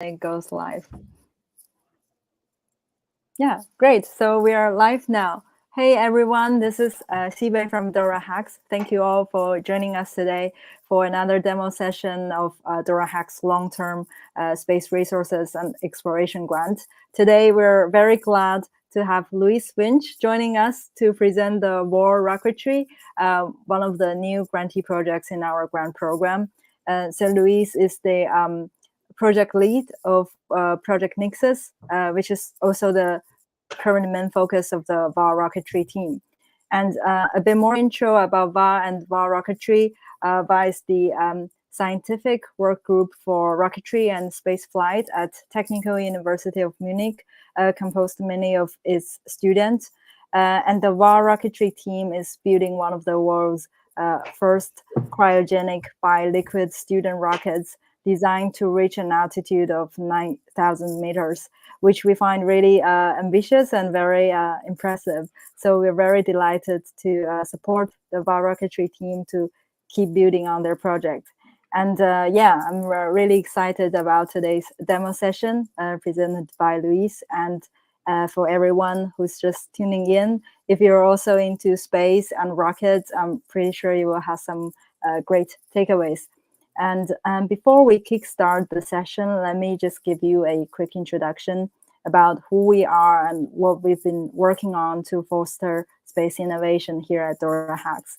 it goes live. Yeah, great. So we are live now. Hey everyone, this is Xibei from DoraHacks. Thank you all for joining us today for another demo session of DoraHacks long-term space resources and exploration grant. Today we're very glad to have Wiench joining us to present the WARR Rocketry, one of the new grantee projects in our grant program. So Luis is the project lead of Project Nexus, which is also the current main focus of the WARR Rocketry team. And a bit more intro about WARR and WARR Rocketry. WARR is the scientific work group for rocketry and space flight at Technical University of Munich, composed mainly of its students. And the WARR Rocketry team is building one of the world's first cryogenic bi-liquid student rockets designed to reach an altitude of 9,000 meters, which we find really ambitious and very impressive. So we're very delighted to support the WARR Rocketry team to keep building on their project. And yeah, I'm really excited about today's demo session presented by Luis. And for everyone who's just tuning in, if you're also into space and rockets, I'm pretty sure you will have some great takeaways. And before we kickstart the session, let me just give you a quick introduction about who we are and what we've been working on to foster space innovation here at DoraHacks.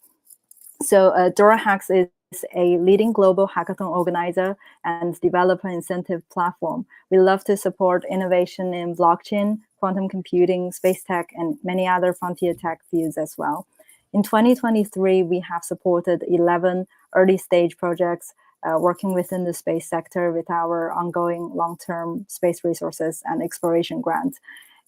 So DoraHacks is a leading global hackathon organizer and developer incentive platform. We love to support innovation in blockchain, quantum computing, space tech, and many other frontier tech fields as well. In 2023, we have supported 11 early stage projects working within the space sector with our ongoing long-term space resources and exploration grant.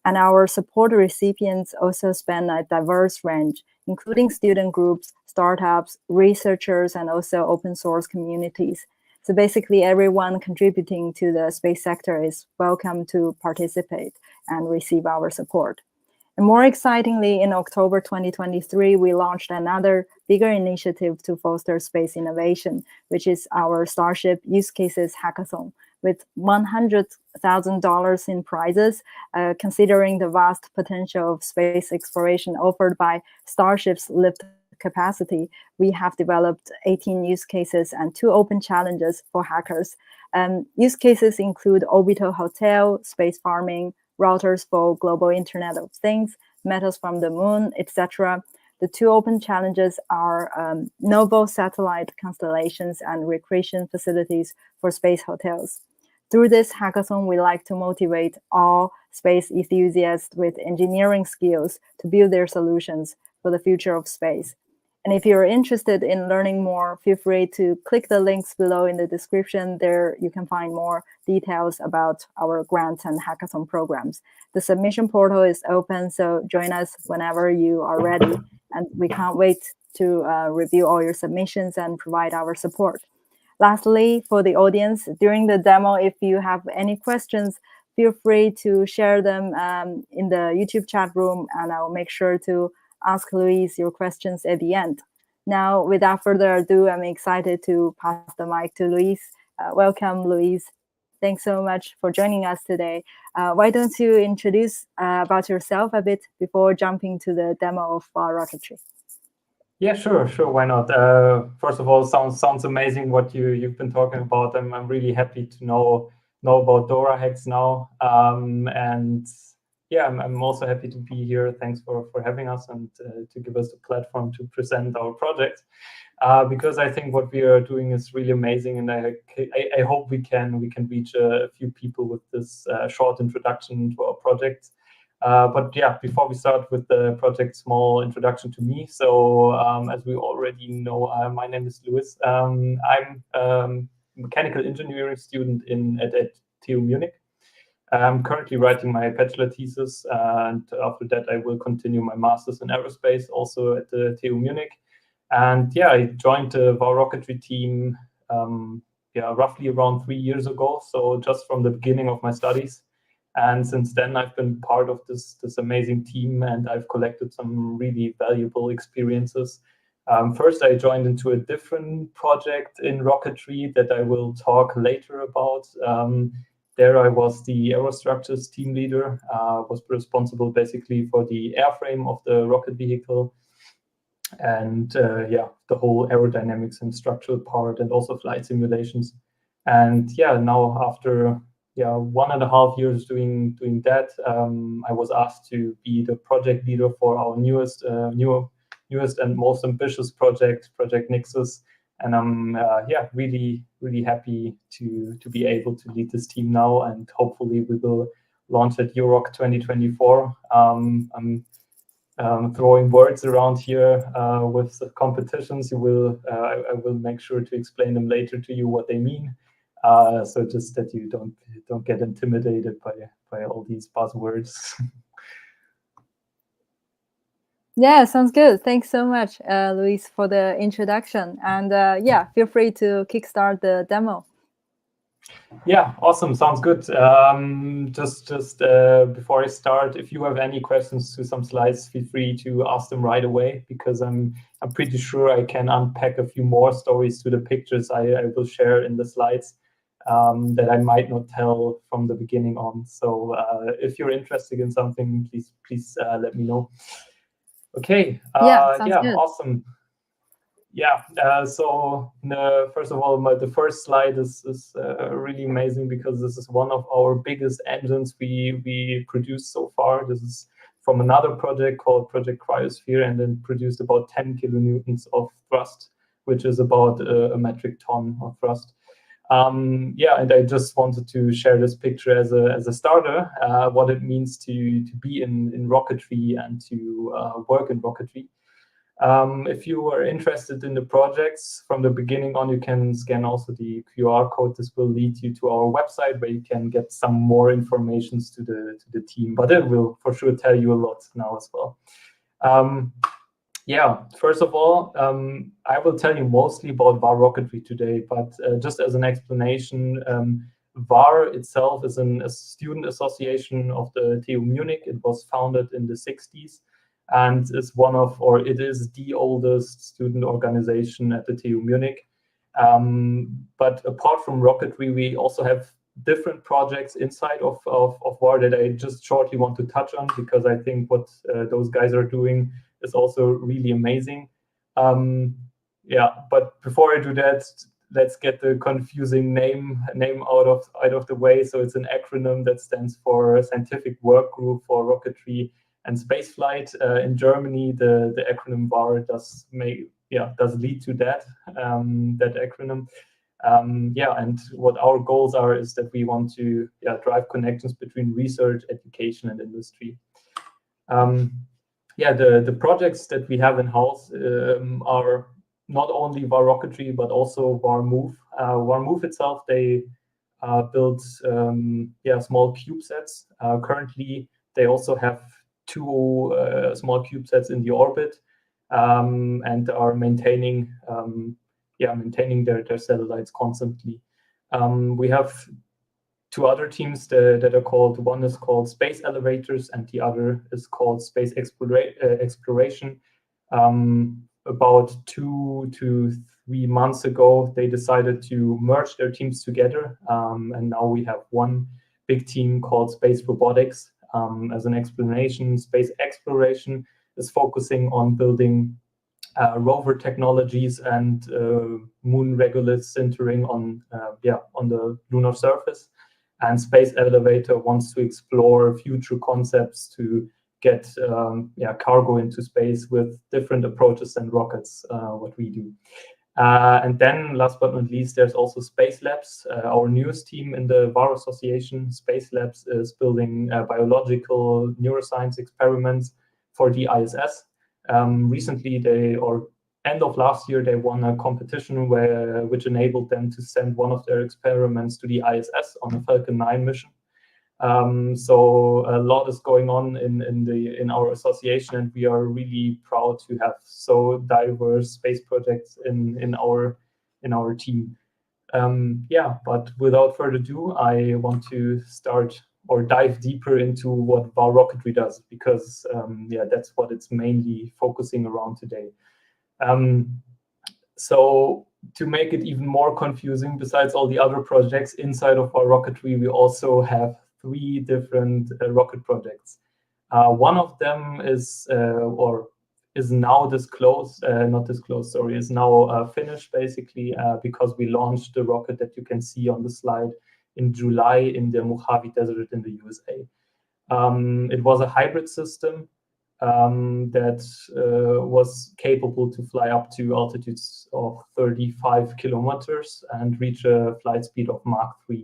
And our support recipients also span a diverse range, including student groups, startups, researchers, and also open source communities. So basically everyone contributing to the space sector is welcome to participate and receive our support. And more excitingly, in October 2023, we launched another bigger initiative to foster space innovation, which is our Starship Use Cases Hackathon, with $100,000 in prizes, considering the vast potential of space exploration offered by Starship's lift capacity. We have developed 18 use cases and 2 open challenges for hackers. Use cases include orbital hotel, space farming, routers for global Internet of Things, metals from the moon, etc. The 2 open challenges are novel satellite constellations and recreation facilities for space hotels. Through this hackathon, we like to motivate all space enthusiasts with engineering skills to build their solutions for the future of space. And if you're interested in learning more, feel free to click the links below in the description. There you can find more details about our grant and hackathon programs. The submission portal is open, so join us whenever you are ready. And we can't wait to review all your submissions and provide our support. Lastly, for the audience, during the demo, if you have any questions, feel free to share them in the YouTube chat room, and I'll make sure to ask Luis your questions at the end. Now, without further ado, I'm excited to pass the mic to Luis. Welcome, Luis. Thanks so much for joining us today. Why don't you introduce about yourself a bit before jumping to the demo of WARR Rocketry? Yeah, sure, why not? First of all, sounds amazing what you've been talking about. I'm really happy to know about DoraHacks now, and yeah, I'm also happy to be here. Thanks for having us and to give us a platform to present our project, because I think what we are doing is really amazing, and I hope we can reach a few people with this short introduction to our project. But yeah, before we start with the project, small introduction to me. So as we already know, my name is Luis. I'm a mechanical engineering student at TU Munich. I'm currently writing my bachelor thesis, and after that I will continue my master's in aerospace, also at the TU Munich. And yeah, I joined the WARR Rocketry team roughly around 3 years ago, so just from the beginning of my studies. And since then, I've been part of this amazing team, and I've collected some really valuable experiences. First, I joined into a different project in rocketry that I will talk later about. There I was the aerostructures team leader, was responsible basically for the airframe of the rocket vehicle, and yeah, the whole aerodynamics and structural part, and also flight simulations. And yeah, now after 1.5 years doing that, I was asked to be the project leader for our newest and most ambitious project, Project Nexus. And I'm really happy to be able to lead this team now, and hopefully we will launch at EuroRock 2024. I'm throwing words around here with the competitions. I will make sure to explain them later to you what they mean. So just that you don't get intimidated by all these buzzwords. Yeah, sounds good. Thanks so much, Luis, for the introduction. And yeah, feel free to kickstart the demo. Yeah, awesome. Sounds good. Just before I start, if you have any questions to some slides, feel free to ask them right away, because I'm pretty sure I can unpack a few more stories to the pictures I will share in the slides that I might not tell from the beginning on. So if you're interested in something, please let me know. Okay. Yeah, sounds good. Awesome. Yeah, so first of all, the first slide is really amazing, because this is one of our biggest engines we produced so far. This is from another project called Project Cryosphere, and then produced about 10 kilonewtons of thrust, which is about a metric ton of thrust. Yeah, and I just wanted to share this picture as a starter, what it means to be in rocketry and to work in rocketry. If you are interested in the projects from the beginning on, you can scan also the QR code. This will lead you to our website, where you can get some more information to the team, but it will for sure tell you a lot now as well. Yeah, first of all, I will tell you mostly about WARR Rocketry today, but just as an explanation, WARR itself is a student association of the TU Munich. It was founded in the 60s. And it is the oldest student organization at the TU Munich. But apart from rocketry, we also have different projects inside of WARR that I just shortly want to touch on, because I think what those guys are doing is also really amazing. Yeah, but before I do that, let's get the confusing name out of the way. So it's an acronym that stands for Scientific Work Group for Rocketry and Spaceflight. In Germany, the acronym WARR does lead to that acronym. Yeah, and what our goals are is that we want to drive connections between research, education, and industry. Yeah, the projects that we have in house are not only WARR Rocketry, but also WARR Move. WARR Move itself, they build small CubeSats. Currently, they also have 2 small CubeSats in the orbit, and are maintaining their satellites constantly. We have 2 other teams that are called, one is called Space Elevators, and the other is called Space Exploration. About 2 to 3 months ago, they decided to merge their teams together, and now we have one big team called Space Robotics. As an explanation, Space Exploration is focusing on building rover technologies and moon regolith sintering on the lunar surface. And Space Elevator wants to explore future concepts to get cargo into space with different approaches than rockets, what we do. And then, last but not least, there's also Space Labs, our newest team in the WARR Association. Space Labs is building biological neuroscience experiments for the ISS. Recently, end of last year, they won a competition which enabled them to send one of their experiments to the ISS on a Falcon 9 mission. So a lot is going on in our association, and we are really proud to have so diverse space projects in our team. But without further ado, I want to start or dive deeper into what WARR Rocketry does, because that's what it's mainly focusing around today. So to make it even more confusing, besides all the other projects inside of our rocketry, we also have 3 different rocket projects. One of them is now disclosed, not disclosed, sorry, is now finished basically because we launched the rocket that you can see on the slide in July in the Mojave Desert in the USA. It was a hybrid system that was capable to fly up to altitudes of 35 kilometers and reach a flight speed of Mach 3.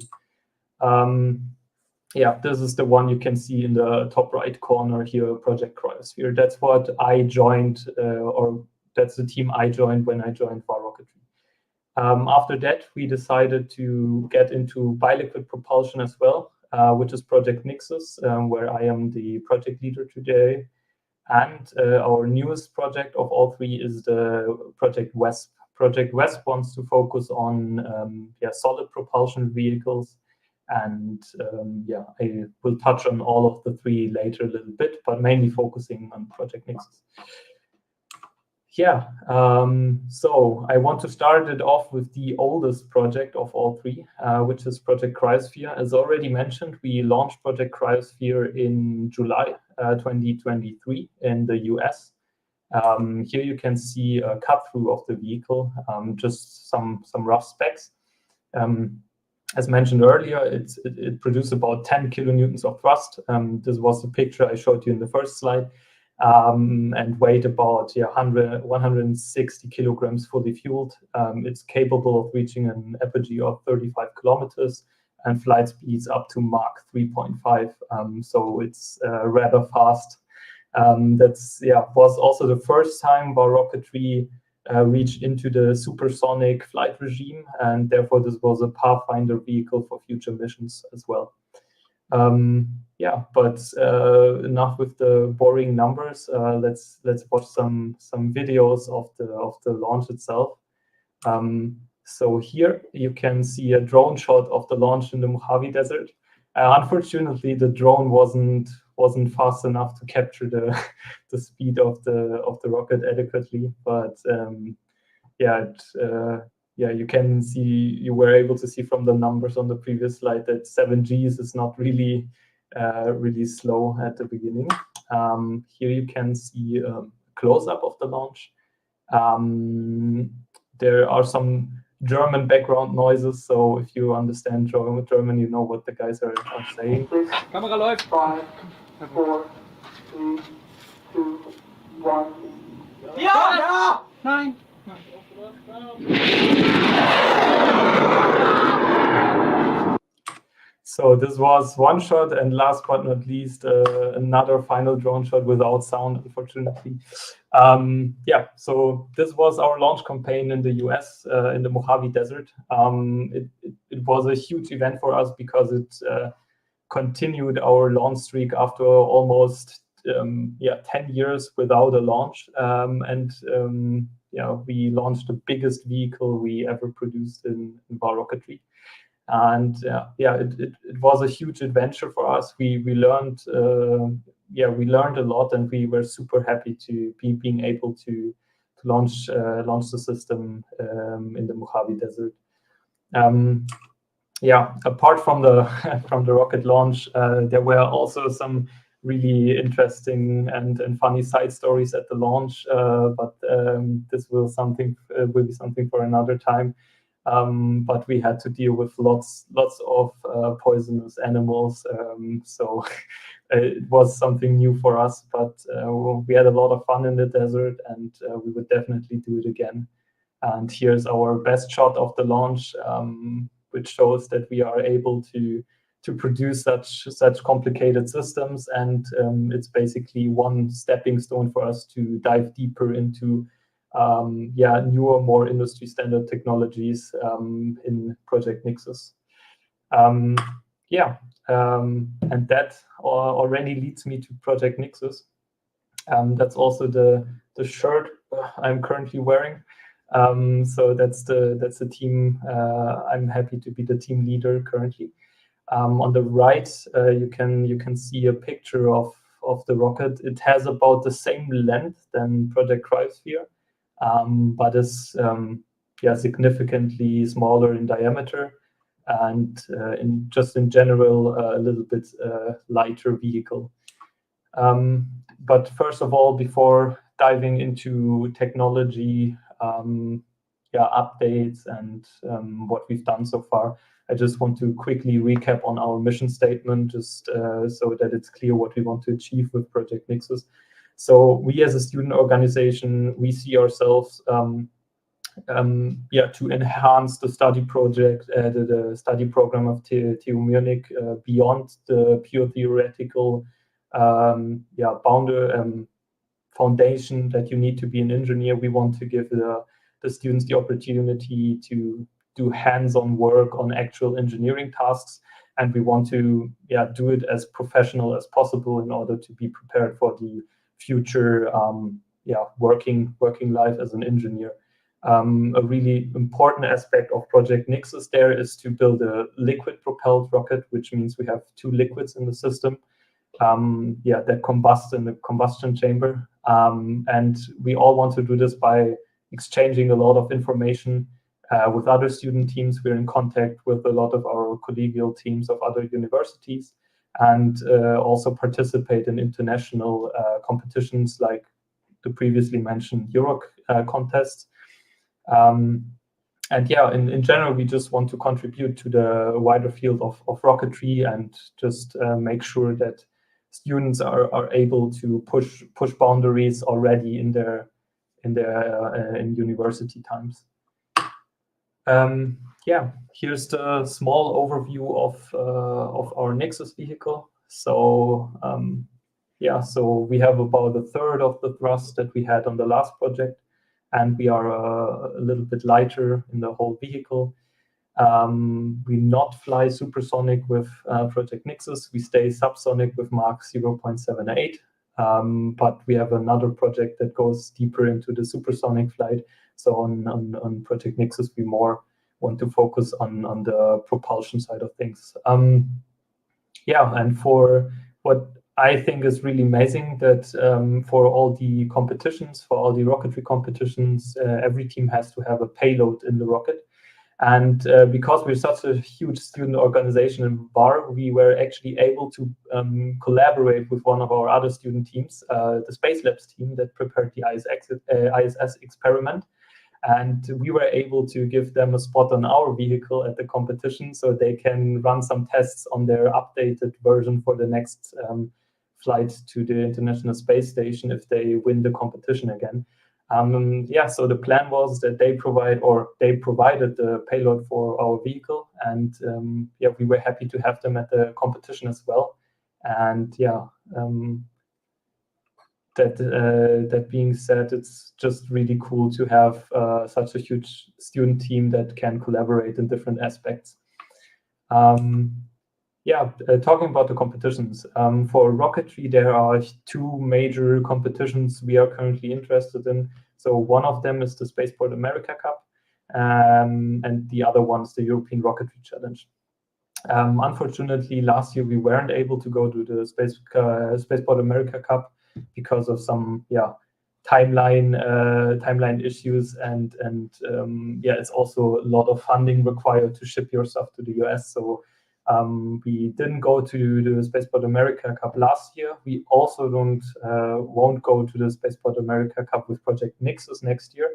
Yeah, this is the one you can see in the top right corner here, Project Cryosphere. That's what I joined, or that's the team I joined when I joined WARR Rocketry. After that, we decided to get into biliquid propulsion as well, which is Project Nixus, where I am the project leader today. And our newest project of all 3 is the Project WESP. Project WESP wants to focus on solid propulsion vehicles. And I will touch on all of the 3 later a little bit, but mainly focusing on Project Nixus. Yeah, so I want to start it off with the oldest project of all 3, which is Project Cryosphere. As already mentioned, we launched Project Cryosphere in July 2023 in the US. Here you can see a cut-through of the vehicle, just some rough specs. As mentioned earlier, it produced about 10 kilonewtons of thrust. This was the picture I showed you in the first slide. And weighed about 160 kilograms fully fueled. It's capable of reaching an apogee of 35 kilometers and flight speeds up to Mach 3.5. So it's rather fast. That's was also the first time WARR Rocketry reached into the supersonic flight regime, and therefore this was a pathfinder vehicle for future missions as well. But enough with the boring numbers. Let's watch some videos of the launch itself. So here you can see a drone shot of the launch in the Mojave Desert. Unfortunately, the drone wasn't fast enough to capture the speed of the rocket adequately. But you were able to see from the numbers on the previous slide that 7 Gs is not really slow at the beginning. Here you can see a close-up of the launch. There are some German background noises, so if you understand German, you know what the guys are saying. Kamera läuft. 5, 4, 3, 2, 1. Ja! Nein! So this was one shot, and last but not least, another final drone shot without sound, unfortunately. So this was our launch campaign in the US, in the Mojave Desert. It was a huge event for us because it continued our launch streak after almost 10 years without a launch. We launched the biggest vehicle we ever produced in WARR Rocketry. And it was a huge adventure for us. We learned a lot, and we were super happy to being able to launch the system in the Mojave Desert. Apart from the rocket launch, there were also some really interesting and funny side stories at the launch. But this will be something for another time. But we had to deal with lots of poisonous animals, so it was something new for us. But we had a lot of fun in the desert, and we would definitely do it again. And here's our best shot of the launch, which shows that we are able to produce such complicated systems, and it's basically one stepping stone for us to dive deeper into newer, more industry standard technologies in Project Nixus. And that already leads me to Project Nixus. That's also the shirt I'm currently wearing. So that's the team. I'm happy to be the team leader currently. On the right, you can see a picture of the rocket. It has about the same length than Project Cryosphere. But is significantly smaller in diameter, and in general a little bit lighter vehicle. But first of all, before diving into technology updates and what we've done so far, I just want to quickly recap on our mission statement, just so that it's clear what we want to achieve with Project Nixus. So we as a student organization, we see ourselves to enhance the study project, the study program of TU Munich beyond the pure theoretical foundation that you need to be an engineer. We want to give the students the opportunity to do hands-on work on actual engineering tasks, and we want to do it as professional as possible in order to be prepared for the future working life as an engineer. A really important aspect of Project Nixus there is to build a liquid-propelled rocket, which means we have 2 liquids in the system that combust in the combustion chamber. And we all want to do this by exchanging a lot of information with other student teams. We're in contact with a lot of our collegial teams of other universities, and also participate in international competitions like the previously mentioned WARR contests. And in general, we just want to contribute to the wider field of rocketry, and just make sure that students are able to push boundaries already in university times. Here's the small overview of our Nixus vehicle. So so we have about a third of the thrust that we had on the last project, and we are a little bit lighter in the whole vehicle. We not fly supersonic with Project Nixus. We stay subsonic with Mach 0.78. But we have another project that goes deeper into the supersonic flight. So on Project Nixus, we more want to focus on the propulsion side of things. And for what I think is really amazing, that for all the competitions, for all the rocketry competitions, every team has to have a payload in the rocket. And because we're such a huge student organization in WARR, we were actually able to collaborate with one of our other student teams, the Space Labs team that prepared the ISS experiment. And we were able to give them a spot on our vehicle at the competition, so they can run some tests on their updated version for the next flight to the International Space Station if they win the competition again. So the plan was that they provided the payload for our vehicle, and we were happy to have them at the competition as well. And that being said, it's just really cool to have such a huge student team that can collaborate in different aspects. Talking about the competitions, for rocketry, there are 2 major competitions we are currently interested in. So one of them is the Spaceport America Cup, and the other one is the European Rocketry Challenge. Unfortunately, last year we weren't able to go to the Spaceport America Cup because of some timeline issues, and it's also a lot of funding required to ship your stuff to the US. So we didn't go to the Spaceport America Cup last year. We also won't go to the Spaceport America Cup with Project Nixus next year,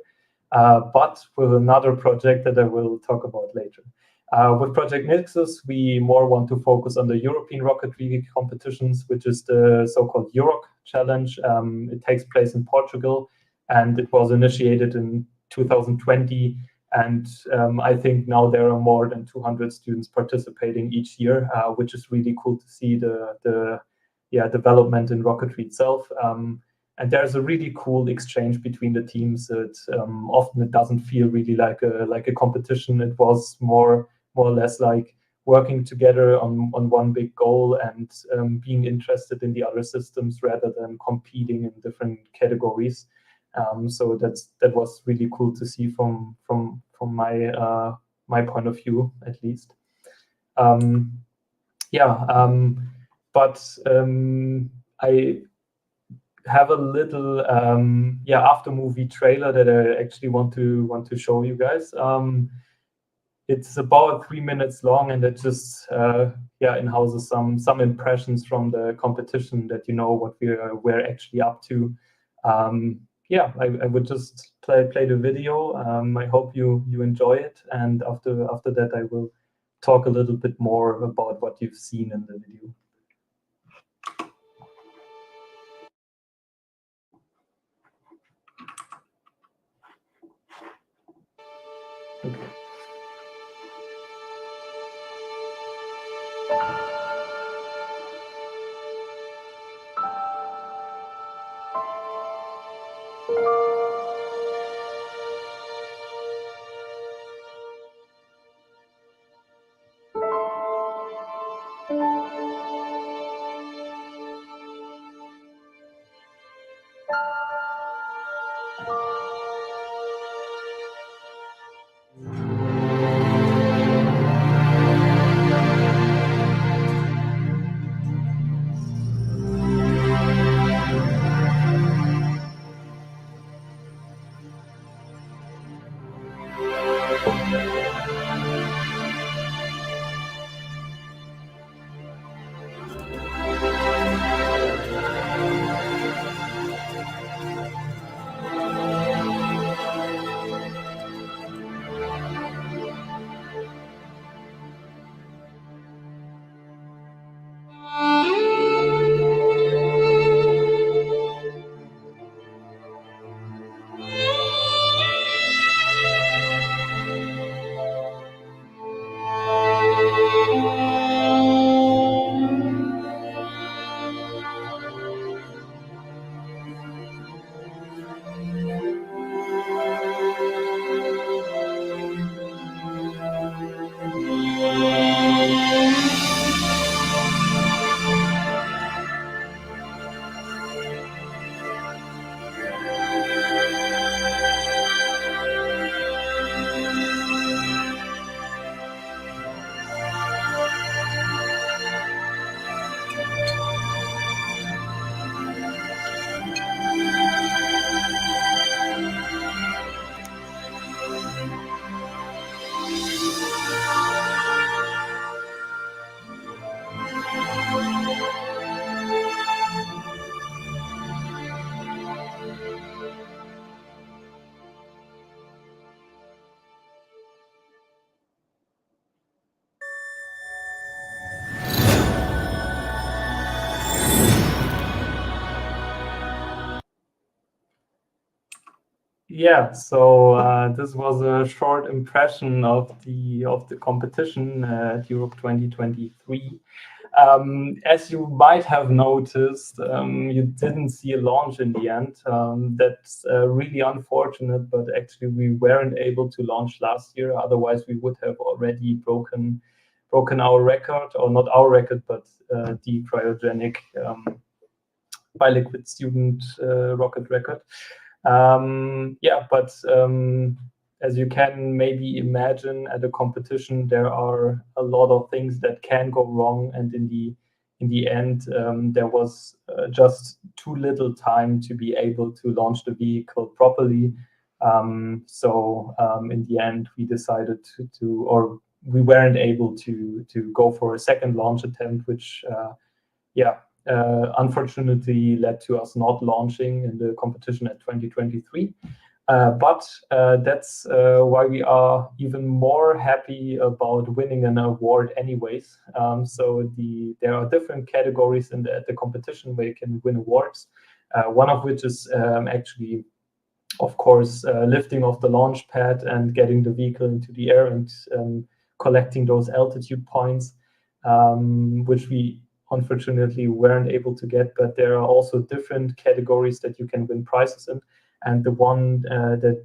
but with another project that I will talk about later. With Project Nixus, we more want to focus on the European rocketry competitions, which is the so-called EUROC challenge. It takes place in Portugal, and it was initiated in 2020. And I think now there are more than 200 students participating each year, which is really cool to see the development in rocketry itself. And there's a really cool exchange between the teams. Often it doesn't feel really like a competition. It was more or less like working together on one big goal, and being interested in the other systems rather than competing in different categories. So that was really cool to see from my point of view, at least. have a little after movie trailer that I actually want to show you guys. It's about 3 minutes long, and it just in-houses some impressions from the competition, that you know what we're actually up to. I would just play the video. I hope you enjoy it, and after that I will talk a little bit more about what you've seen in the video. Okay. Yeah, so this was a short impression of the competition at Europe 2023. As you might have noticed, you didn't see a launch in the end. That's really unfortunate, but actually we weren't able to launch last year. Otherwise, we would have already broken our record, or not our record, but the cryogenic bi-liquid student rocket record. But as you can maybe imagine, at a competition there are a lot of things that can go wrong, and in the end there was just too little time to be able to launch the vehicle properly. So in the end we decided or we weren't able to go for a second launch attempt, which unfortunately led to us not launching in the competition at 2023. But that's why we are even more happy about winning an award anyways. So there are different categories at the competition where you can win awards. One of which is actually, of course, lifting off the launch pad and getting the vehicle into the air and collecting those altitude points, which we unfortunately weren't able to get. But there are also different categories that you can win prizes in. And the one that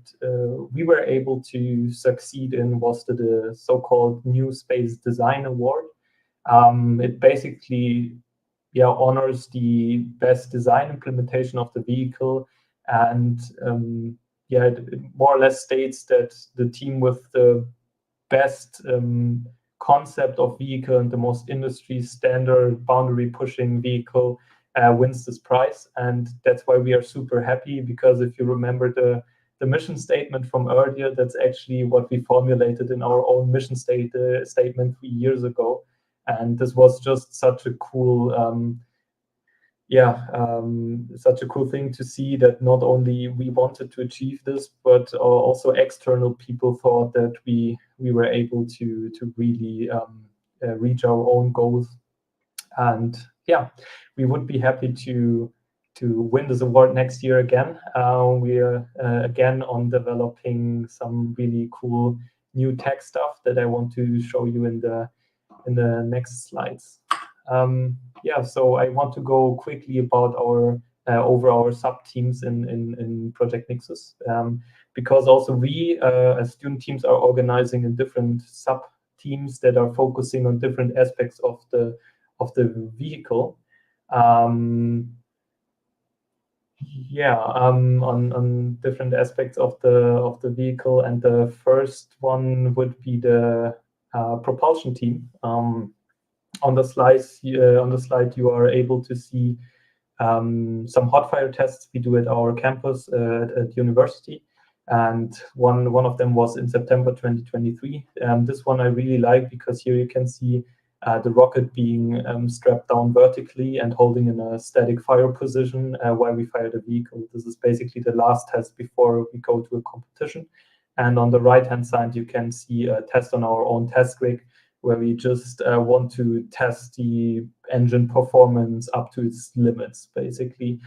we were able to succeed in was the so-called New Space Design Award. It basically honors the best design implementation of the vehicle, and it more or less states that the team with the best concept of vehicle and the most industry standard boundary pushing vehicle wins this prize. And that's why we are super happy, because if you remember the mission statement from earlier, that's actually what we formulated in our own mission statement 3 years ago. And this was just such a cool such a cool thing to see, that not only we wanted to achieve this, but also external people thought that we were able to really reach our own goals. And yeah, we would be happy to win this award next year again. We are again on developing some really cool new tech stuff that I want to show you in the next slides. So I want to go quickly about our over our sub teams in Project Nixus, because also we as student teams are organizing in different sub teams that are focusing on different aspects of the vehicle. On different aspects of the vehicle, and the first one would be the propulsion team. On the slide, you are able to see some hot fire tests we do at our campus at university, and one of them was in September 2023. This one I really like, because here you can see the rocket being strapped down vertically and holding in a static fire position while we fire the vehicle. This is basically the last test before we go to a competition. And on the right-hand side, you can see a test on our own test rig, where we just want to test the engine performance up to its limits, basically.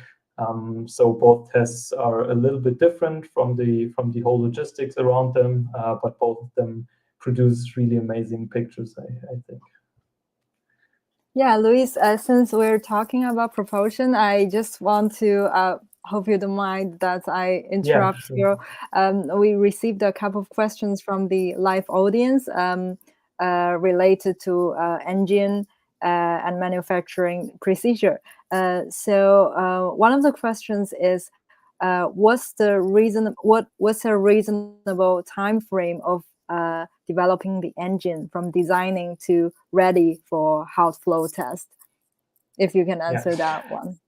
So both tests are a little bit different from the whole logistics around them, but both of them produce really amazing pictures, I think. Yeah, Luis, since we're talking about propulsion, I just want to hope you don't mind that I interrupt you. We received a couple of questions from the live audience related to engine and manufacturing procedure. So one of the questions is, what's a reasonable time frame of developing the engine from designing to ready for hot flow test? If you can answer that one.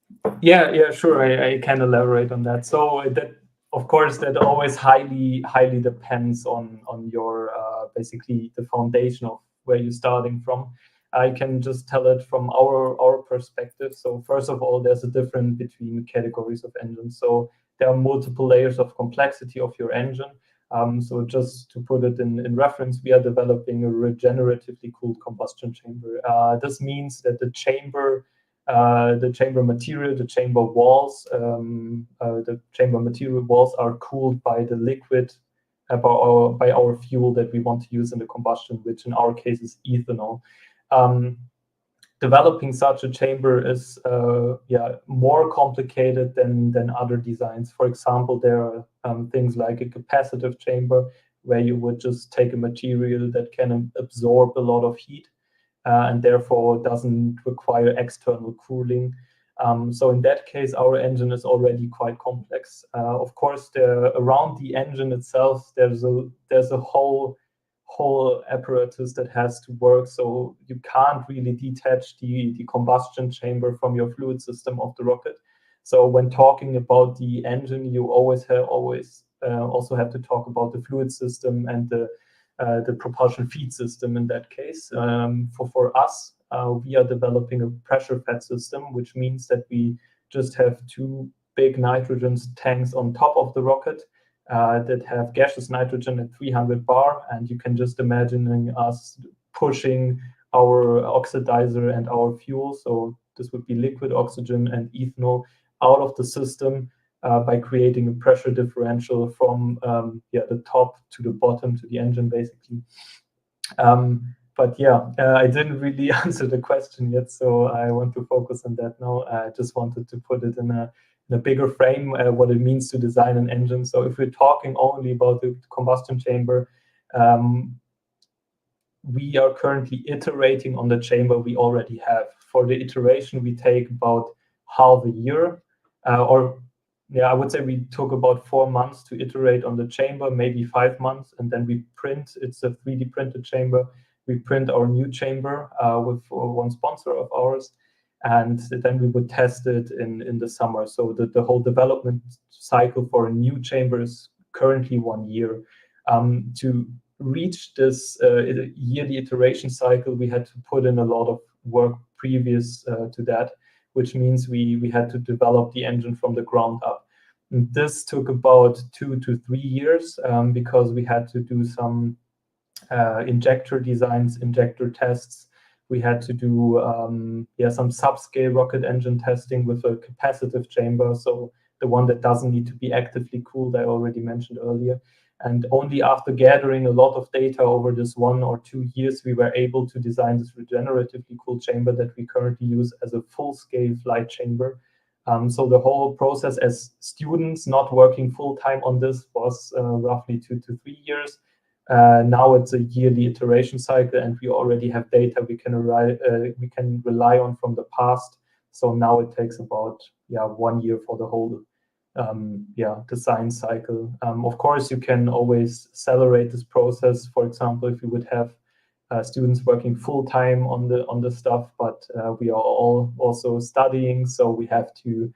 Yeah, sure. I can elaborate on that. So that, of course, that always highly depends on your basically the foundation of where you're starting from. I can just tell it from our perspective. So first of all, there's a difference between categories of engines. So there are multiple layers of complexity of your engine. So just to put it in reference, we are developing a regeneratively cooled combustion chamber. This means that the chamber material, the chamber walls are cooled by the liquid, by our fuel that we want to use in the combustion, which in our case is ethanol. Developing such a chamber is more complicated than other designs. For example, there are things like a capacitive chamber, where you would just take a material that can absorb a lot of heat and therefore doesn't require external cooling. So in that case, our engine is already quite complex. Of course, around the engine itself, there's a whole apparatus that has to work, so you can't really detach the combustion chamber from your fluid system of the rocket. So when talking about the engine, you always also have to talk about the fluid system and the propulsion feed system in that case. For us, we are developing a pressure-fed system, which means that we just have 2 big nitrogen tanks on top of the rocket that have gaseous nitrogen at 300 bar, and you can just imagine us pushing our oxidizer and our fuel, so this would be liquid oxygen and ethanol, out of the system by creating a pressure differential from the top to the bottom to the engine, basically. But I didn't really answer the question yet, so I want to focus on that now. I just wanted to put it in a bigger frame, what it means to design an engine. So if we're talking only about the combustion chamber, we are currently iterating on the chamber we already have. For the iteration, we take about half a year, I would say we took about 4 months to iterate on the chamber, maybe 5 months, and then we print. It's a 3D printed chamber. We print our new chamber with one sponsor of ours, and then we would test it in the summer. So the whole development cycle for a new chamber is currently 1 year. To reach this yearly iteration cycle, we had to put in a lot of work previous to that, which means we had to develop the engine from the ground up. And this took about 2 to 3 years because we had to do some injector designs, injector tests. We had to do some subscale rocket engine testing with a capacitive chamber, so the one that doesn't need to be actively cooled, I already mentioned earlier. And only after gathering a lot of data over this 1 or 2 years, we were able to design this regeneratively cooled chamber that we currently use as a full-scale flight chamber. So the whole process as students not working full-time on this was roughly 2 to 3 years. Now it's a yearly iteration cycle, and we already have data we can rely on from the past. So now it takes about 1 year for the whole design cycle. Of course, you can always accelerate this process. For example, if you would have students working full time on the stuff, but we are all also studying, so we have to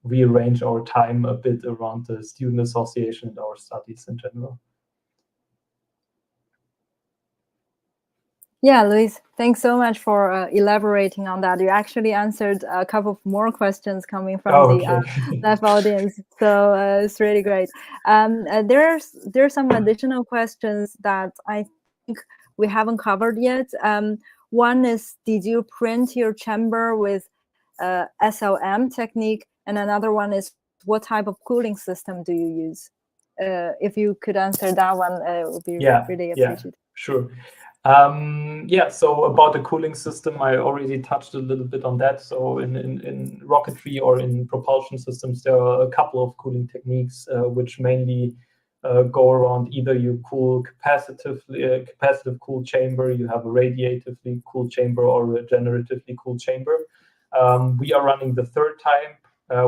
rearrange our time a bit around the student association and our studies in general. Yeah, Luis, thanks so much for elaborating on that. You actually answered a couple of more questions coming from the live audience, so it's really great. There's some additional questions that I think we haven't covered yet. One is, did you print your chamber with SLM technique? And another one is, what type of cooling system do you use? If you could answer that one, it would be really appreciated. Sure. So about the cooling system, I already touched a little bit on that. So in rocketry or in propulsion systems, there are a couple of cooling techniques which mainly go around either you cool capacitive cooled chamber, you have a radiatively cooled chamber, or a generatively cooled chamber. We are running the third type,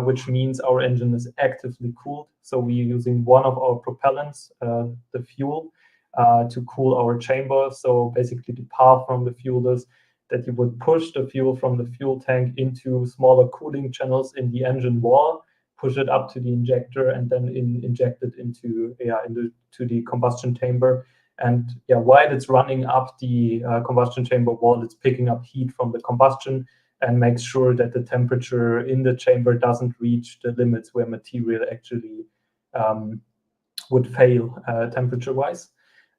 which means our engine is actively cooled. So we are using one of our propellants, the fuel, to cool our chamber. So basically the path from the fuel is that you would push the fuel from the fuel tank into smaller cooling channels in the engine wall, push it up to the injector, and then inject it into the combustion chamber. And while it's running up the combustion chamber wall, it's picking up heat from the combustion and makes sure that the temperature in the chamber doesn't reach the limits where material actually would fail temperature-wise.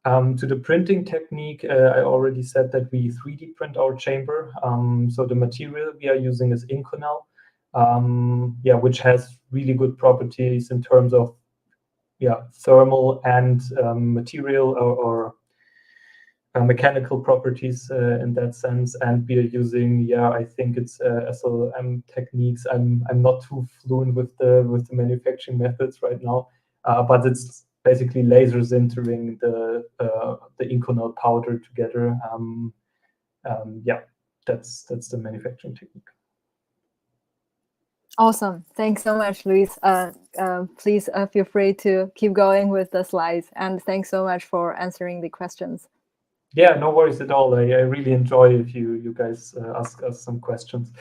To the printing technique, I already said that we 3D print our chamber. So the material we are using is Inconel, which has really good properties in terms of thermal and material or mechanical properties in that sense. And we are using, I think it's SLM techniques. I'm not too fluent with the manufacturing methods right now, but it's basically laser sintering the Inconel powder together. That's the manufacturing technique. Awesome. Thanks so much, Luis. Please feel free to keep going with the slides. And thanks so much for answering the questions. Yeah, no worries at all. I really enjoy if you guys ask us some questions.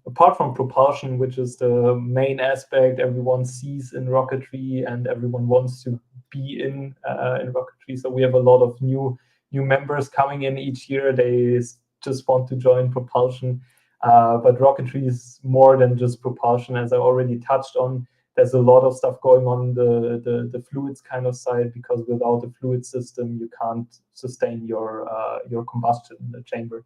Apart from propulsion, which is the main aspect everyone sees in rocketry and everyone wants to be in rocketry. So we have a lot of new members coming in each year. They just want to join propulsion. But rocketry is more than just propulsion, as I already touched on. There's a lot of stuff going on the fluids kind of side, because without a fluid system, you can't sustain your combustion in the chamber.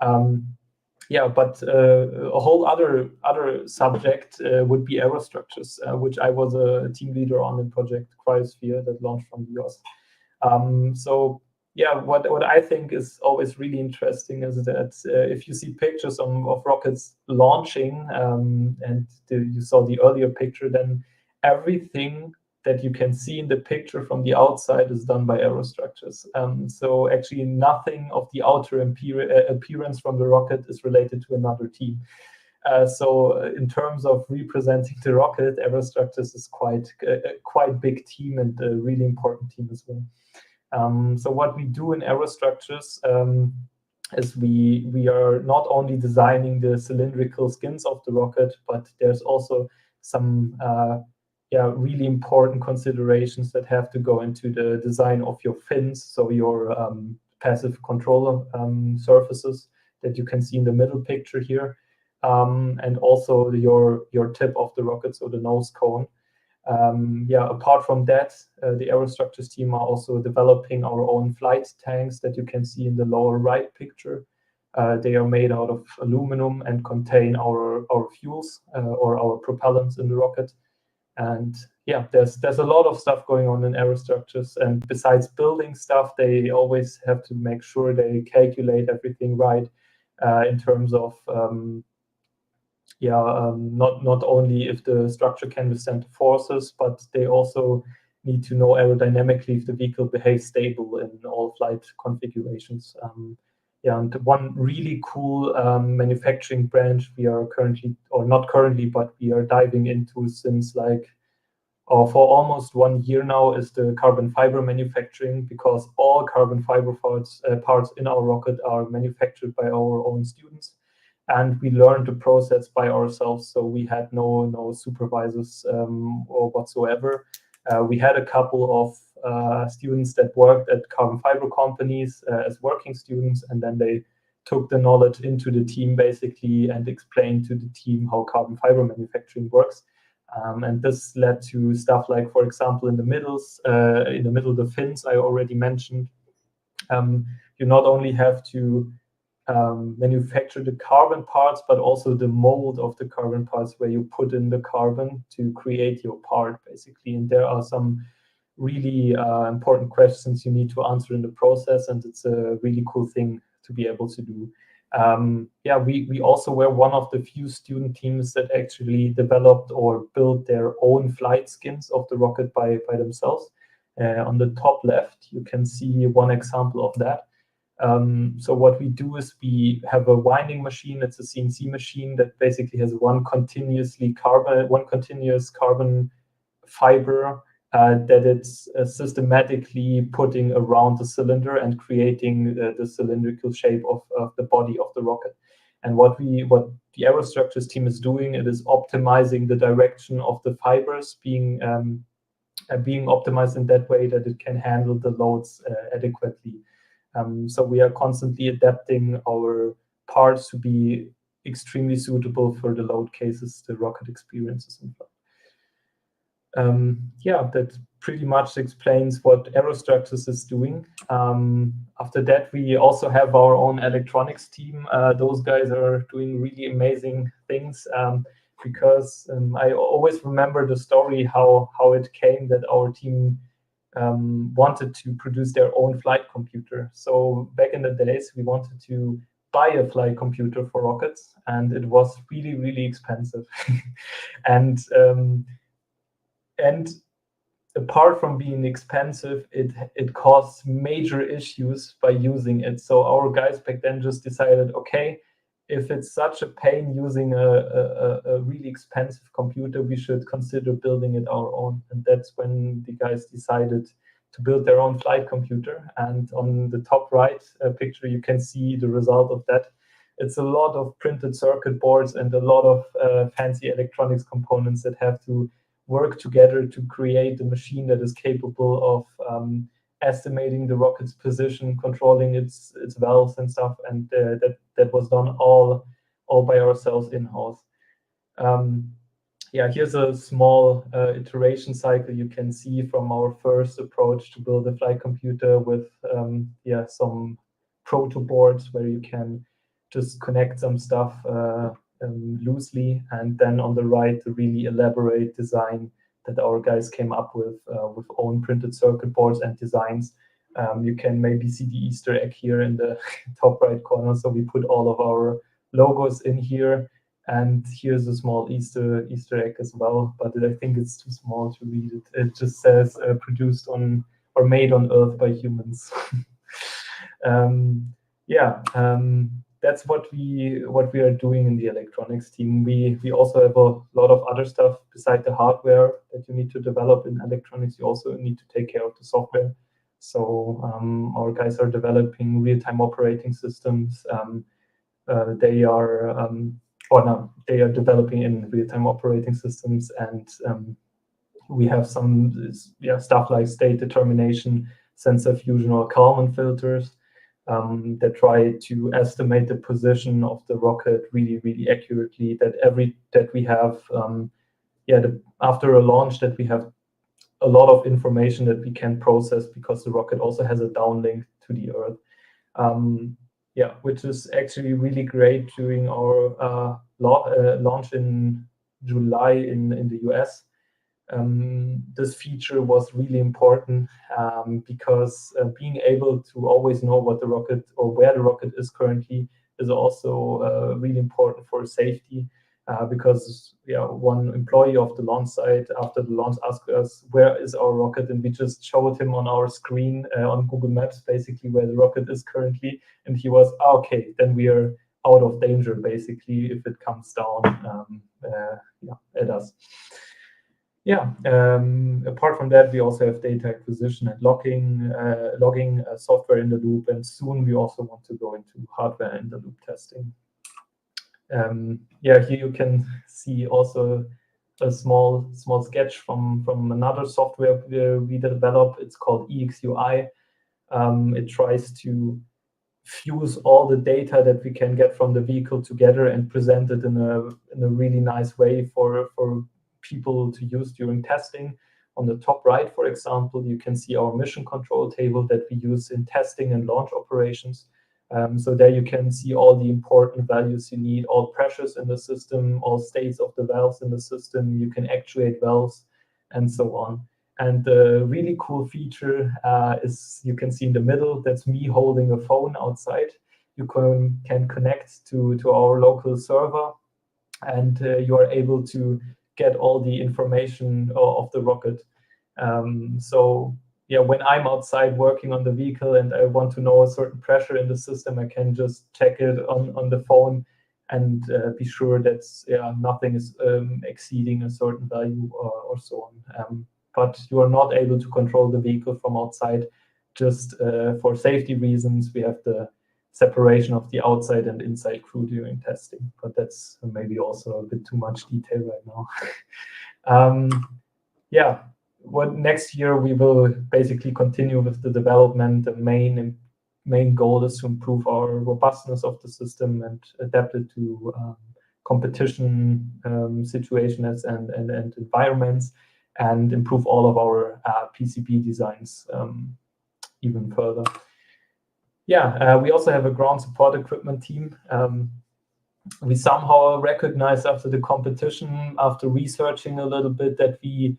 But a whole other subject would be aerostructures, which I was a team leader on in Project Cryosphere that launched from the US. What I think is always really interesting is that if you see pictures of rockets launching, and you saw the earlier picture, then everything that you can see in the picture from the outside is done by aerostructures. So actually nothing of the outer appearance from the rocket is related to another team. So in terms of representing the rocket, aerostructures is quite big team and a really important team as well. So what we do in aerostructures is we are not only designing the cylindrical skins of the rocket, but there's also some really important considerations that have to go into the design of your fins, so your passive controller surfaces that you can see in the middle picture here, and also your tip of the rocket, so the nose cone. Apart from that, the aerostructures team are also developing our own flight tanks that you can see in the lower right picture. They are made out of aluminum and contain our fuels or our propellants in the rocket. And yeah, there's a lot of stuff going on in aerostructures. And besides building stuff, they always have to make sure they calculate everything right in terms of not only if the structure can withstand forces, but they also need to know aerodynamically if the vehicle behaves stable in all flight configurations. And one really cool manufacturing branch we are currently, or not currently, but we are diving into since for almost 1 year now, is the carbon fiber manufacturing, because all carbon fiber parts in our rocket are manufactured by our own students. And we learned the process by ourselves, so we had no supervisors or whatsoever. We had a couple of students that worked at carbon fiber companies as working students, and then they took the knowledge into the team basically and explained to the team how carbon fiber manufacturing works. And this led to stuff like, for example, in the middle, the fins I already mentioned. You not only have to manufacture the carbon parts, but also the mold of the carbon parts where you put in the carbon to create your part, basically. And there are some really important questions you need to answer in the process, and it's a really cool thing to be able to do. We also were one of the few student teams that actually developed or built their own flight skins of the rocket by themselves. On the top left, you can see one example of that. So what we do is we have a winding machine. It's a CNC machine that basically has one continuous carbon fiber that it's systematically putting around the cylinder and creating the cylindrical shape of the body of the rocket. And what the aerostructures team is doing, it is optimizing the direction of the fibers, being optimized in that way that it can handle the loads adequately. So we are constantly adapting our parts to be extremely suitable for the load cases the rocket experiences in flight. That pretty much explains what aerostructures is doing. After that, we also have our own electronics team. Those guys are doing really amazing things because I always remember the story how it came that our team wanted to produce their own flight computer. So back in the days, we wanted to buy a flight computer for rockets, and it was really, really expensive. And apart from being expensive, it caused major issues by using it. So our guys back then just decided, okay, if it's such a pain using a really expensive computer, we should consider building it our own. And that's when the guys decided to build their own flight computer. And on the top right picture, you can see the result of that. It's a lot of printed circuit boards and a lot of fancy electronics components that have to work together to create a machine that is capable of estimating the rocket's position, controlling its valves and stuff, and that was done all by ourselves in-house. Here's a small iteration cycle you can see from our first approach to build a flight computer with some proto boards where you can just connect some stuff loosely, and then on the right, the really elaborate design that our guys came up with own printed circuit boards and designs. You can maybe see the Easter egg here in the top right corner. So we put all of our logos in here, and here's a small Easter egg as well, but I think it's too small to read it. It just says produced on or made on Earth by humans. That's what we are doing in the electronics team. We also have a lot of other stuff beside the hardware that you need to develop in electronics. You also need to take care of the software. So our guys are developing real-time operating systems. They are developing in real-time operating systems, and we have some stuff like state determination, sensor fusion, or Kalman filters that try to estimate the position of the rocket really accurately. That we have after a launch, that we have a lot of information that we can process, because the rocket also has a downlink to the Earth. Which is actually really great during our launch in July in the US. This feature was really important because being able to always know what the rocket or where the rocket is currently is also really important for safety. Because one employee of the launch site after the launch asked us, where is our rocket? And we just showed him on our screen on Google Maps basically where the rocket is currently, and he was okay, then we are out of danger basically if it comes down at us. Apart from that, we also have data acquisition and logging software in the loop, and soon we also want to go into hardware in the loop testing. Here you can see also a small sketch from another software we develop. It's called EXUI. It tries to fuse all the data that we can get from the vehicle together and present it in a really nice way for people to use during testing. On the top right, for example, you can see our mission control table that we use in testing and launch operations. So there you can see all the important values you need, all pressures in the system, all states of the valves in the system. You can actuate valves and so on. And the really cool feature is, you can see in the middle, that's me holding a phone outside. You can connect to our local server, and you are able to get all the information of the rocket. When I'm outside working on the vehicle and I want to know a certain pressure in the system, I can just check it on the phone and be sure that nothing is exceeding a certain value or so on. But you are not able to control the vehicle from outside. Just for safety reasons, we have the separation of the outside and inside crew during testing. But that's maybe also a bit too much detail right now. Next year we will basically continue with the development. The main goal is to improve our robustness of the system and adapt it to competition situations and environments, and improve all of our PCB designs even further. We also have a ground support equipment team. We somehow recognized after the competition, after researching a little bit, that we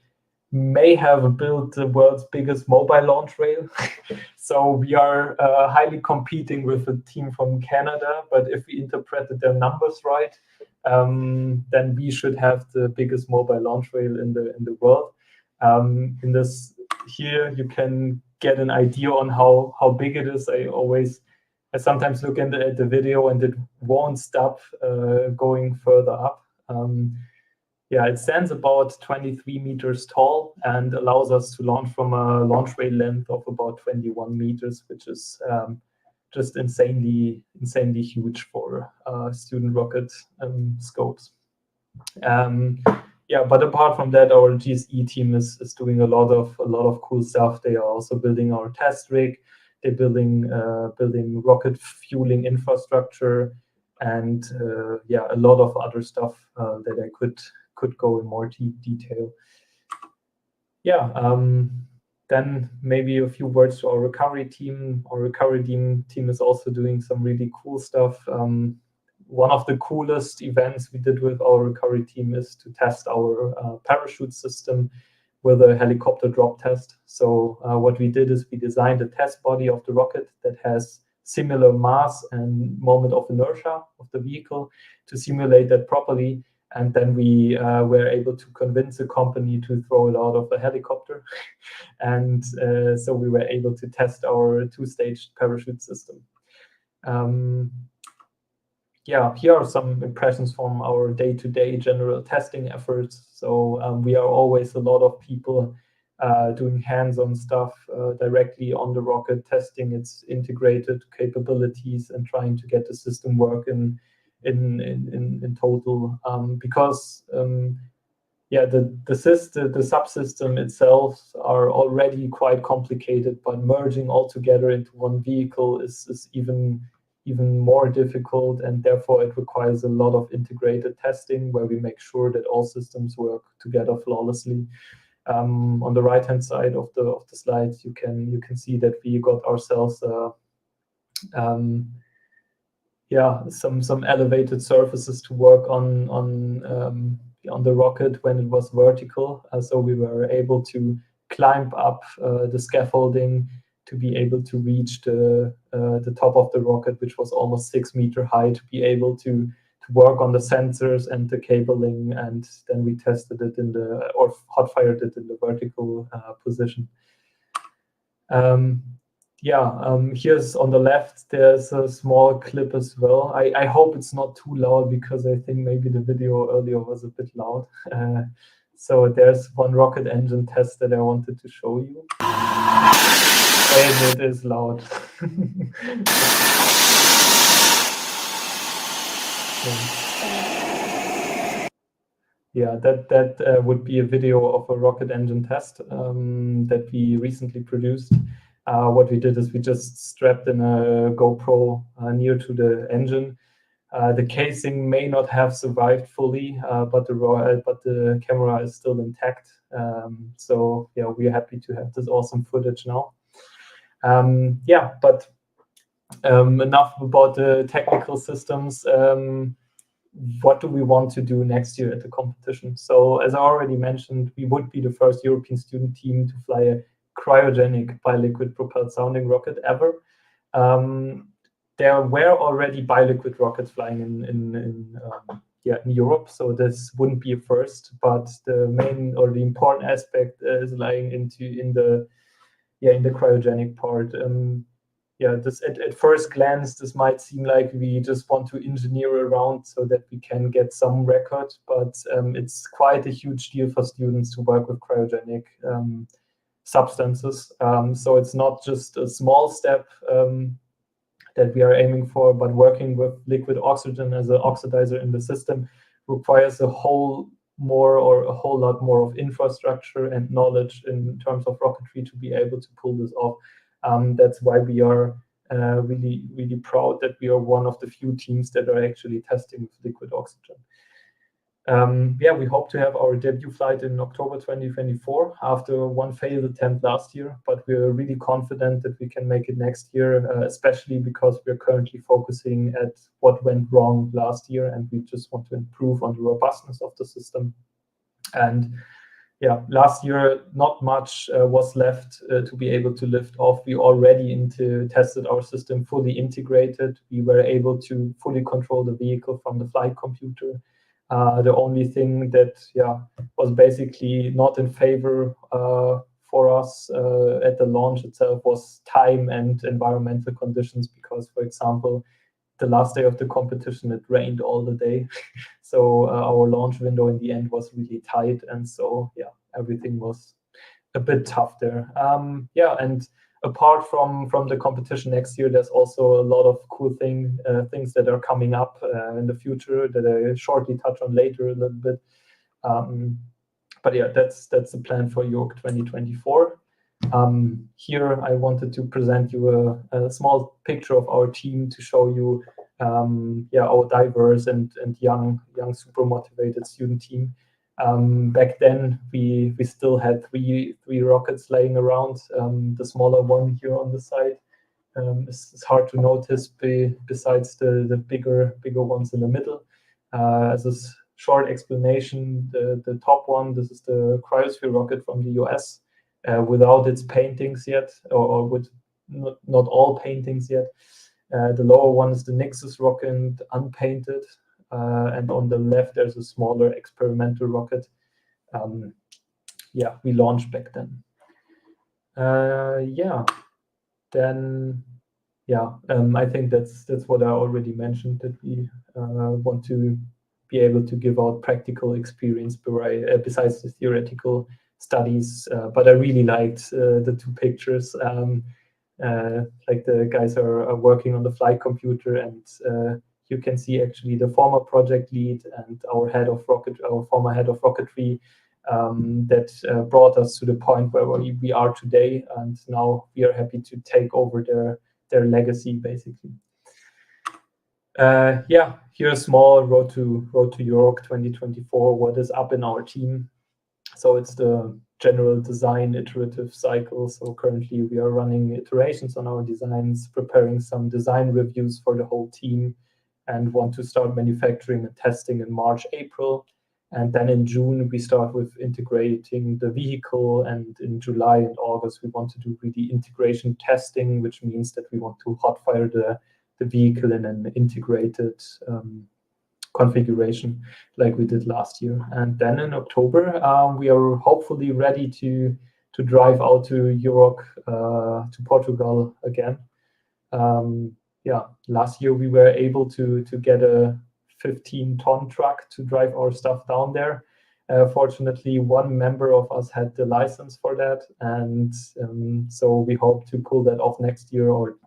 may have built the world's biggest mobile launch rail. So we are highly competing with a team from Canada, but if we interpreted their numbers right, then we should have the biggest mobile launch rail in the world. In this here, you can get an idea on how big it is. I sometimes look at the video and it won't stop going further up. It stands about 23 meters tall and allows us to launch from a launch rail length of about 21 meters, which is just insanely huge for student rocket scopes. But apart from that, our GSE team is doing a lot of cool stuff. They are also building our test rig. They're building rocket fueling infrastructure, and a lot of other stuff that I could go in more detail. Then maybe a few words to our recovery team. Our recovery team is also doing some really cool stuff. One of the coolest events we did with our recovery team is to test our parachute system with a helicopter drop test. So what we did is we designed a test body of the rocket that has similar mass and moment of inertia of the vehicle to simulate that properly. And then we were able to convince a company to throw it out of a helicopter. And so we were able to test our two-stage parachute system. Here are some impressions from our day-to-day general testing efforts. So we are always a lot of people doing hands-on stuff directly on the rocket, testing its integrated capabilities and trying to get the system work in total. Because yeah, the subsystem itself are already quite complicated, but merging all together into one vehicle is even more difficult, and therefore it requires a lot of integrated testing where we make sure that all systems work together flawlessly. On the right hand side of the slides, you can see that we got ourselves yeah, some elevated surfaces to work on the rocket when it was vertical. So we were able to climb up the scaffolding to be able to reach the top of the rocket, which was almost 6 meters high, to be able to work on the sensors and the cabling, and then we tested it or hot fired it in the vertical position. Here's on the left, there's a small clip as well. I hope it's not too loud, because I think maybe the video earlier was a bit loud. So there's one rocket engine test that I wanted to show you. And it is loud. Yeah, that would be a video of a rocket engine test that we recently produced. What we did is we just strapped in a GoPro near to the engine. The casing may not have survived fully, but the camera is still intact. So yeah, we're happy to have this awesome footage now. But enough about the technical systems. What do we want to do next year at the competition? So as I already mentioned, we would be the first European student team to fly a cryogenic bi-liquid propelled sounding rocket ever. There were already bi-liquid rockets flying in Europe, so this wouldn't be a first. But the main or the important aspect is lying in the cryogenic part. This at first glance, this might seem like we just want to engineer around so that we can get some record, but it's quite a huge deal for students to work with cryogenic substances. So it's not just a small step that we are aiming for, but working with liquid oxygen as an oxidizer in the system requires a whole lot more of infrastructure and knowledge in terms of rocketry to be able to pull this off. That's why we are really, really proud that we are one of the few teams that are actually testing with liquid oxygen. We hope to have our debut flight in October 2024 after one failed attempt last year, but we're really confident that we can make it next year, especially because we're currently focusing at what went wrong last year, and we just want to improve on the robustness of the system. And last year, not much was left to be able to lift off. We already tested our system fully integrated. We were able to fully control the vehicle from the flight computer. The only thing that was basically not in favor for us at the launch itself was time and environmental conditions, because, for example, the last day of the competition, it rained all the day. So our launch window in the end was really tight. And so, everything was a bit tough there. And apart from the competition next year, there's also a lot of cool things that are coming up in the future that I shortly touch on later a little bit. That's the plan for York 2024. Here I wanted to present you a small picture of our team to show you our diverse and young super motivated student team. Back then we still had three rockets laying around. The smaller one here on the side is hard to notice besides the bigger ones in the middle. As a short explanation, the top one, this is the cryosphere rocket from the US. Without its paintings yet, or with not all paintings yet. The lower one is the Nixus rocket, unpainted, and on the left there's a smaller experimental rocket. We launched back then. I think that's what I already mentioned, that we want to be able to give out practical experience besides the theoretical studies, but I really liked the two pictures. Like the guys are working on the flight computer, and you can see actually the former project lead and our former head of rocketry that brought us to the point where we are today, and now we are happy to take over their legacy, basically. Yeah, here's a small road to York 2024. What is up in our team? So it's the general design iterative cycle. So currently we are running iterations on our designs, preparing some design reviews for the whole team, and want to start manufacturing and testing in March, April. And then in June, we start with integrating the vehicle. And in July and August, we want to do really integration testing, which means that we want to hot fire the vehicle in an integrated configuration like we did last year. And then in October, we are hopefully ready to drive out to Europe, to Portugal again. Yeah, last year we were able to get a 15-ton truck to drive our stuff down there. Fortunately, one member of us had the license for that, and so we hope to pull that off next year or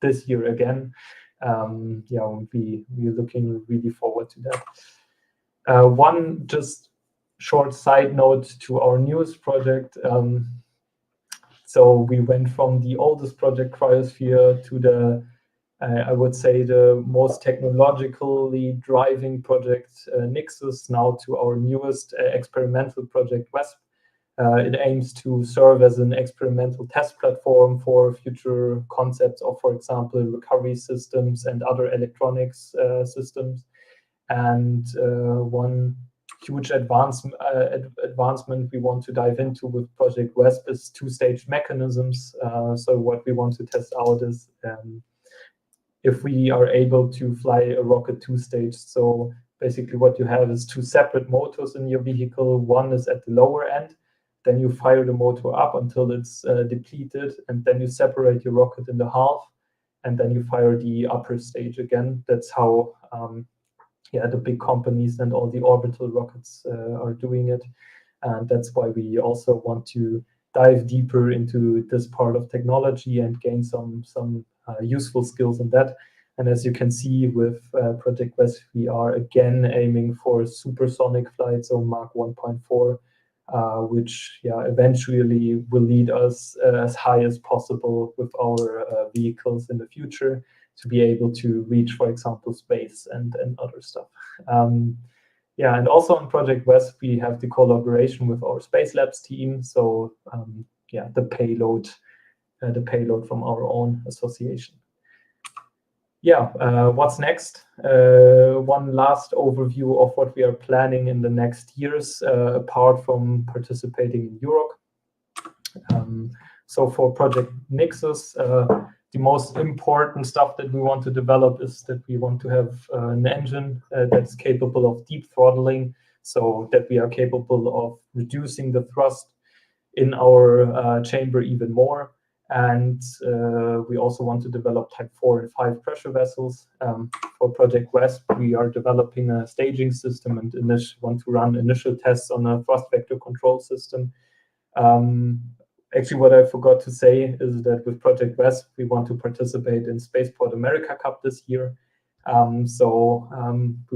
this year again. Yeah, we're looking really forward to that. One just short side note to our newest project. So we went from the oldest project, Cryosphere, to the I would say the most technologically driving project, Nixus, now to our newest experimental project, WASP. It aims to serve as an experimental test platform for future concepts of, for example, recovery systems and other electronics systems. And one huge advancement we want to dive into with Project WASP is two-stage mechanisms. So what we want to test out is if we are able to fly a rocket two-stage. So basically what you have is two separate motors in your vehicle. One is at the lower end. Then you fire the motor up until it's depleted, and then you separate your rocket in half, and then you fire the upper stage again. That's how the big companies and all the orbital rockets are doing it. And that's why we also want to dive deeper into this part of technology and gain some useful skills in that. And as you can see with Project WASP, we are again aiming for supersonic flights, so Mach 1.4. Which eventually will lead us as high as possible with our vehicles in the future to be able to reach, for example, space and other stuff. And also on Project WASP, we have the collaboration with our Space Labs team. So the payload from our own association. What's next? One last overview of what we are planning in the next years, apart from participating in Europe. So for Project Nixus, the most important stuff that we want to develop is that we want to have an engine that's capable of deep throttling, so that we are capable of reducing the thrust in our chamber even more. And we also want to develop Type 4 and 5 pressure vessels. For Project WASP, we are developing a staging system and want to run initial tests on a thrust vector control system. Actually, what I forgot to say is that with Project WASP, we want to participate in Spaceport America Cup this year. We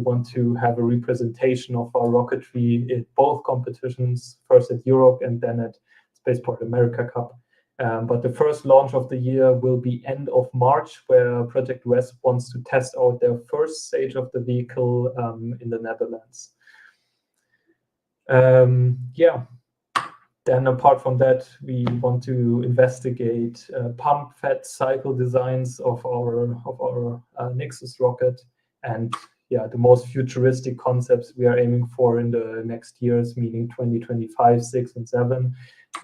want to have a representation of our rocketry in both competitions, first at Europe and then at Spaceport America Cup. But the first launch of the year will be end of March, where Project WASP wants to test out their first stage of the vehicle in the Netherlands. Then apart from that, we want to investigate pump-fed cycle designs of our Nixus rocket, and the most futuristic concepts we are aiming for in the next years, meaning 2025, 6, and 7.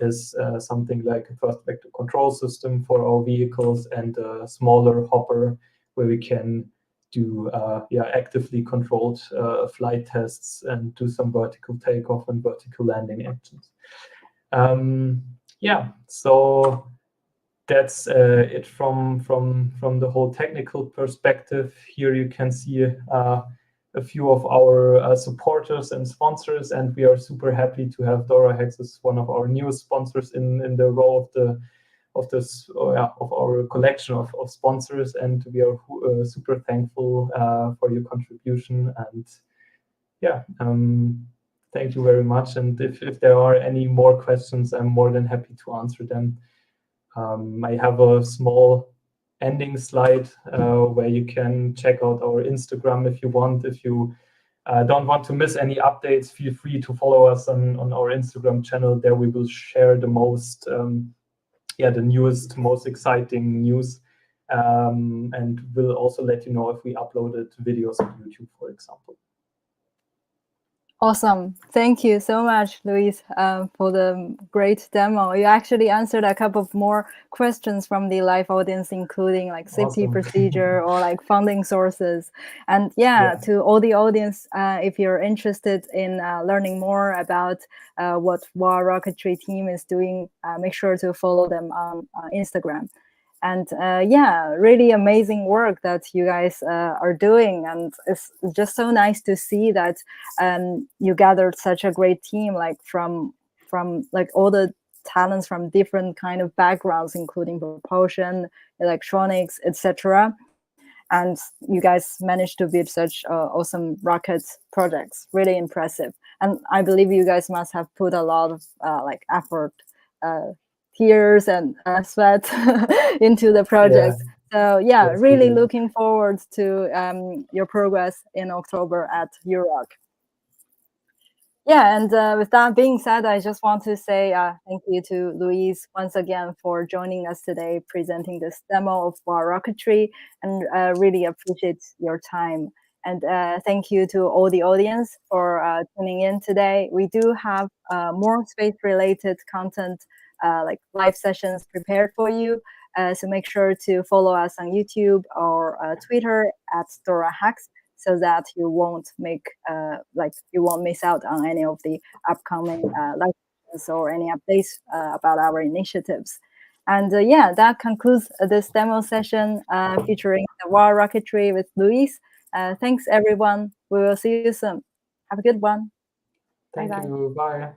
Is something like a thrust vector control system for our vehicles and a smaller hopper where we can do actively controlled flight tests and do some vertical takeoff and vertical landing actions. So that's it from the whole technical perspective. Here you can see a a few of our supporters and sponsors, and we are super happy to have DoraHacks as one of our newest sponsors in the row of our collection of sponsors, and we are super thankful for your contribution. And yeah, thank you very much. And if there are any more questions, I'm more than happy to answer them. I have a small ending slide where you can check out our Instagram if you want. If you don't want to miss any updates, feel free to follow us on our Instagram channel. There we will share the most, the newest, most exciting news, and we'll also let you know if we uploaded videos on YouTube, for example. Awesome. Thank you so much, Luis, for the great demo. You actually answered a couple of more questions from the live audience, including like safety Awesome. procedure or like funding sources. And yeah, to all the audience, if you're interested in learning more about what WARR Rocketry team is doing, make sure to follow them on Instagram. And yeah, really amazing work that you guys are doing. And it's just so nice to see that you gathered such a great team, like from like all the talents from different kind of backgrounds, including propulsion, electronics, etc. And you guys managed to build such awesome rocket projects. Really impressive. And I believe you guys must have put a lot of like effort, tears and sweat into the project. So yeah, Yes, really looking forward to your progress in October at EUROC. Yeah, and with that being said, I just want to say thank you to Luis once again for joining us today, presenting this demo of WARR Rocketry, and really appreciate your time. And thank you to all the audience for tuning in today. We do have more space-related content, like live sessions prepared for you. So make sure to follow us on YouTube or Twitter at DoraHacks, so that you won't you won't miss out on any of the upcoming live sessions or any updates about our initiatives. And yeah, that concludes this demo session featuring the WARR Rocketry with Luis. Thanks everyone. We will see you soon. Have a good one. Thank Bye-bye. you. Bye.